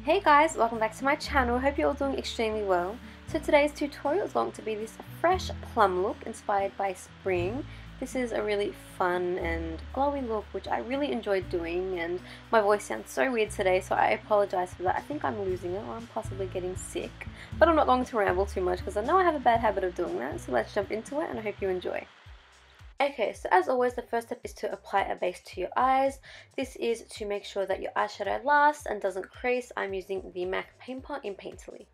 Hey guys, welcome back to my channel. Hope you're all doing extremely well. So today's tutorial is going to be this fresh plum look inspired by spring. This is a really fun and glowy look which I really enjoyed doing, and my voice sounds so weird today, so I apologize for that. I think I'm losing it or I'm possibly getting sick, but I'm not going to ramble too much because I know I have a bad habit of doing that. So let's jump into it and I hope you enjoy. Okay, so as always, the first step is to apply a base to your eyes. This is to make sure that your eyeshadow lasts and doesn't crease. I'm using the MAC Paintpot in Painterly.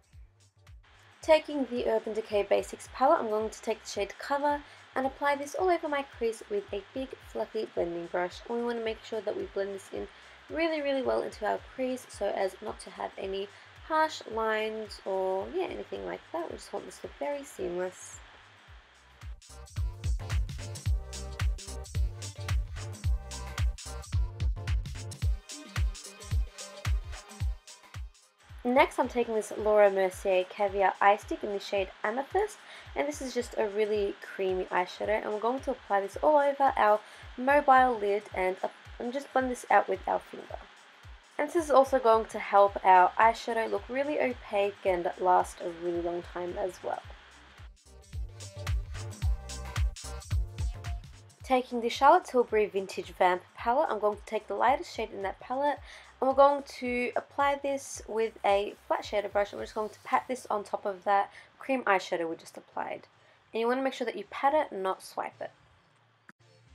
Taking the Urban Decay Basics palette, I'm going to take the shade Cover and apply this all over my crease with a big fluffy blending brush. And we want to make sure that we blend this in really well into our crease so as not to have any harsh lines or anything like that. We just want this to look very seamless. Next, I'm taking this Mercier Caviar Eyestick in the shade Amethyst, and this is just a really creamy eyeshadow, and we're going to apply this all over our mobile lid and just blend this out with our finger. And this is also going to help our eyeshadow look really opaque and last a really long time as well. Taking the Charlotte Tilbury Vintage Vamp palette, I'm going to take the lightest shade in that palette, and we're going to apply this with a flat shader brush, and we're just going to pat this on top of that cream eyeshadow we just applied. And you want to make sure that you pat it, not swipe it.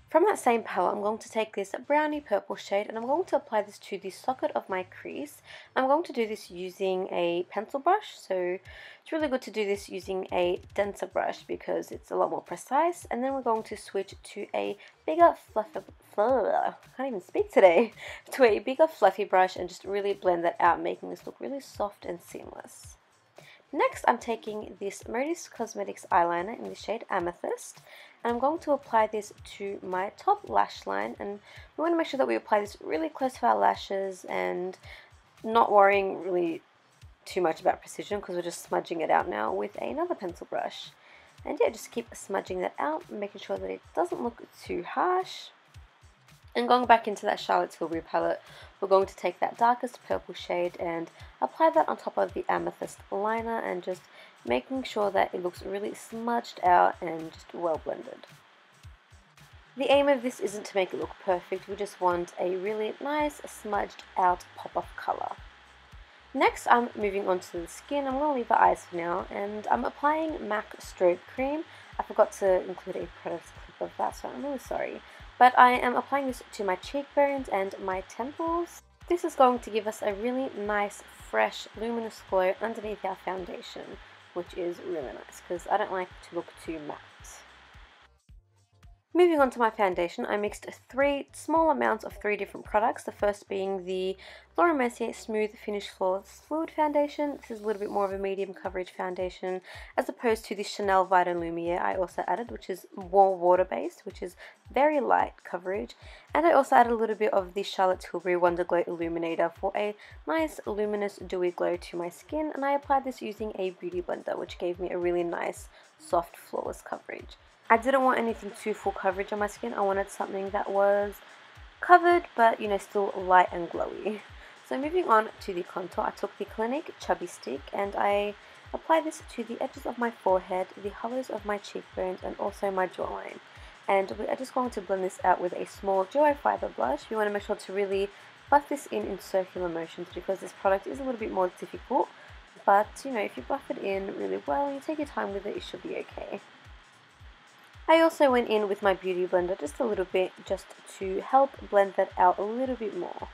From that same palette, I'm going to take this brownie purple shade and I'm going to apply this to the socket of my crease. I'm going to do this using a pencil brush, so it's really good to do this using a denser brush because it's a lot more precise. And then we're going to switch to a bigger I can't even speak today, to a bigger fluffy brush and just really blend that out, making this look really soft and seamless. Next, I'm taking this Modist Cosmetics eyeliner in the shade Amethyst, and I'm going to apply this to my top lash line, and we want to make sure that we apply this really close to our lashes and not worrying really too much about precision because we're just smudging it out now with another pencil brush. And yeah, just keep smudging that out, making sure that it doesn't look too harsh. And going back into that Charlotte Tilbury palette, we're going to take that darkest purple shade and apply that on top of the Amethyst liner, and just making sure that it looks really smudged out and just well blended. The aim of this isn't to make it look perfect, we just want a really nice smudged out pop of colour. Next, I'm moving on to the skin. I'm going to leave the eyes for now, and I'm applying MAC Strobe Cream. I forgot to include a product clip of that, so I'm really sorry. But I am applying this to my cheekbones and my temples. This is going to give us a really nice, fresh, luminous glow underneath our foundation, which is really nice because I don't like to look too matte. Moving on to my foundation, I mixed three small amounts of three different products. The first being the Mercier Smooth Finish Flawless Fluid Foundation. This is a little bit more of a medium coverage foundation as opposed to the Chanel Vita Lumiere I also added, which is more water-based, which is very light coverage. And I also added a little bit of the Charlotte Tilbury Wonder Glow Illuminator for a nice luminous dewy glow to my skin. And I applied this using a beauty blender, which gave me a really nice soft flawless coverage. I didn't want anything too full coverage on my skin. I wanted something that was covered but still light and glowy. So moving on to the contour, I took the Clinique Chubby Stick and I applied this to the edges of my forehead, the hollows of my cheekbones and also my jawline. And we are just going to blend this out with a small duo fiber blush. You want to make sure to really buff this in circular motions because this product is a little bit more difficult. But if you buff it in really well and you take your time with it, it should be okay. I also went in with my beauty blender just a little bit just to help blend that out a little bit more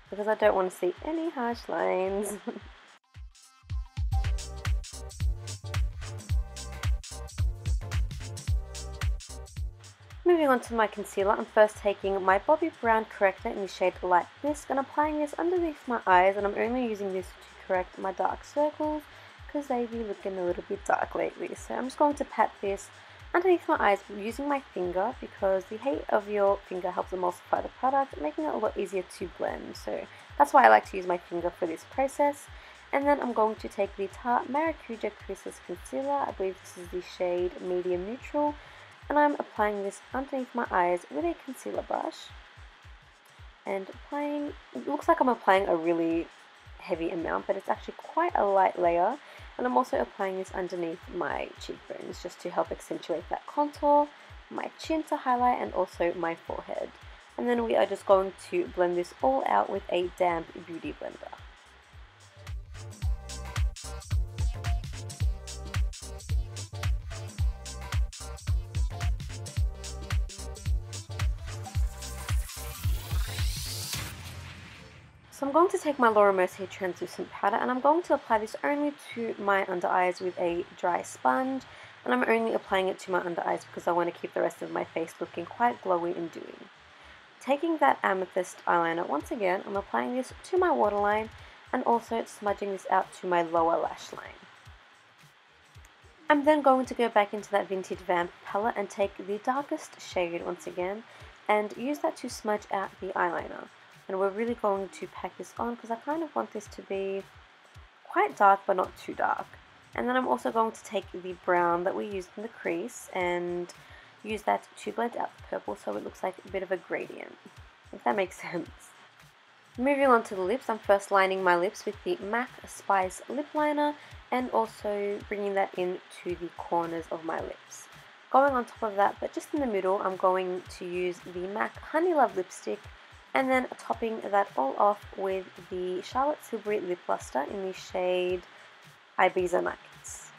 because I don't want to see any harsh lines. Moving on to my concealer, I'm first taking my Bobbi Brown corrector in the shade Light Bisque and applying this underneath my eyes, and I'm only using this to correct my dark circles because they've been looking a little bit dark lately. So I'm just going to pat this underneath my eyes using my finger because the heat of your finger helps emulsify the product, making it a lot easier to blend. So that's why I like to use my finger for this process. And then I'm going to take the Tarte Maracuja Creaseless Concealer. I believe this is the shade Medium Neutral. And I'm applying this underneath my eyes with a concealer brush. And applying, it looks like I'm applying a really heavy amount, but it's actually quite a light layer. And I'm also applying this underneath my cheekbones just to help accentuate that contour, my chin to highlight, and also my forehead. And then we are just going to blend this all out with a damp beauty blender. So I'm going to take my Mercier translucent powder, and I'm going to apply this only to my under eyes with a dry sponge, and I'm only applying it to my under eyes because I want to keep the rest of my face looking quite glowy and dewy. Taking that Amethyst eyeliner, once again I'm applying this to my waterline and also smudging this out to my lower lash line. I'm then going to go back into that vintage Vamp palette and take the darkest shade once again and use that to smudge out the eyeliner. And we're really going to pack this on because I kind of want this to be quite dark but not too dark. And then I'm also going to take the brown that we used in the crease and use that to blend out the purple so it looks like a bit of a gradient, if that makes sense. Moving on to the lips, I'm first lining my lips with the MAC Spice lip liner and also bringing that into the corners of my lips. Going on top of that, but just in the middle, I'm going to use the MAC Honey Love lipstick and then topping that all off with the Charlotte Tilbury Lip Luster in the shade Ibiza Nights.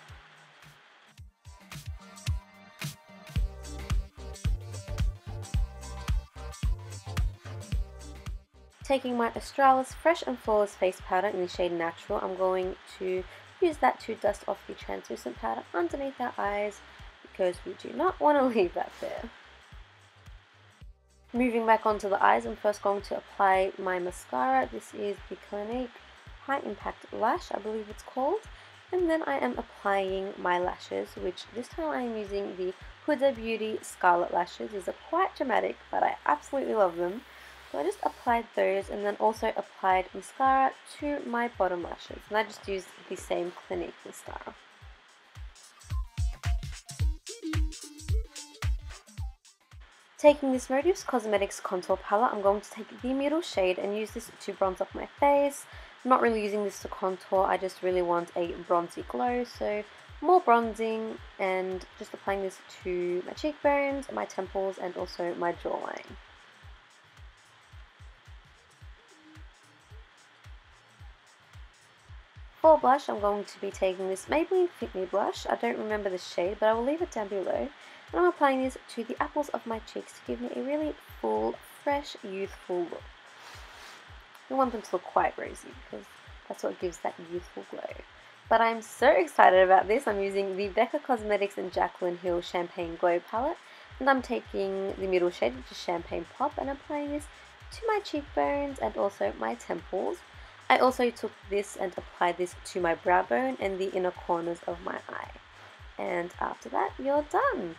Taking my Australis Fresh and Flawless face powder in the shade Natural, I'm going to use that to dust off the translucent powder underneath our eyes because we do not want to leave that there. Moving back onto the eyes, I'm first going to apply my mascara. This is the Clinique High Impact Lash, I believe it's called. And then I am applying my lashes, which this time I am using the Huda Beauty Scarlette lashes. These are quite dramatic, but I absolutely love them. So I just applied those and then also applied mascara to my bottom lashes. And I just used the same Clinique mascara. Taking this Radius Cosmetics contour palette, I'm going to take the middle shade and use this to bronze up my face. I'm not really using this to contour, I just really want a bronzy glow, so more bronzing and just applying this to my cheekbones, my temples, and also my jawline. For blush, I'm going to be taking this Maybelline Fit Me blush. I don't remember the shade, but I will leave it down below. And I'm applying this to the apples of my cheeks to give me a really full, fresh, youthful look. I want them to look quite rosy because that's what gives that youthful glow. But I'm so excited about this. I'm using the Becca Cosmetics and Jaclyn Hill Champagne Glow palette. And I'm taking the middle shade, which is Champagne Pop, and applying this to my cheekbones and also my temples. I also took this and applied this to my brow bone and the inner corners of my eye. And after that, you're done.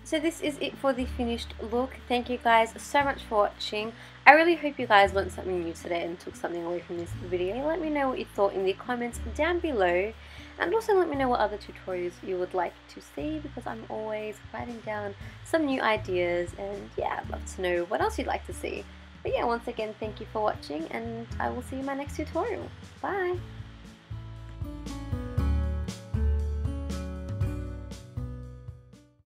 So this is it for the finished look. Thank you guys so much for watching. I really hope you guys learned something new today and took something away from this video. Let me know what you thought in the comments down below, and also let me know what other tutorials you would like to see, because I'm always writing down some new ideas, and yeah, I'd love to know what else you'd like to see. But yeah, once again, thank you for watching, and I will see you in my next tutorial. Bye!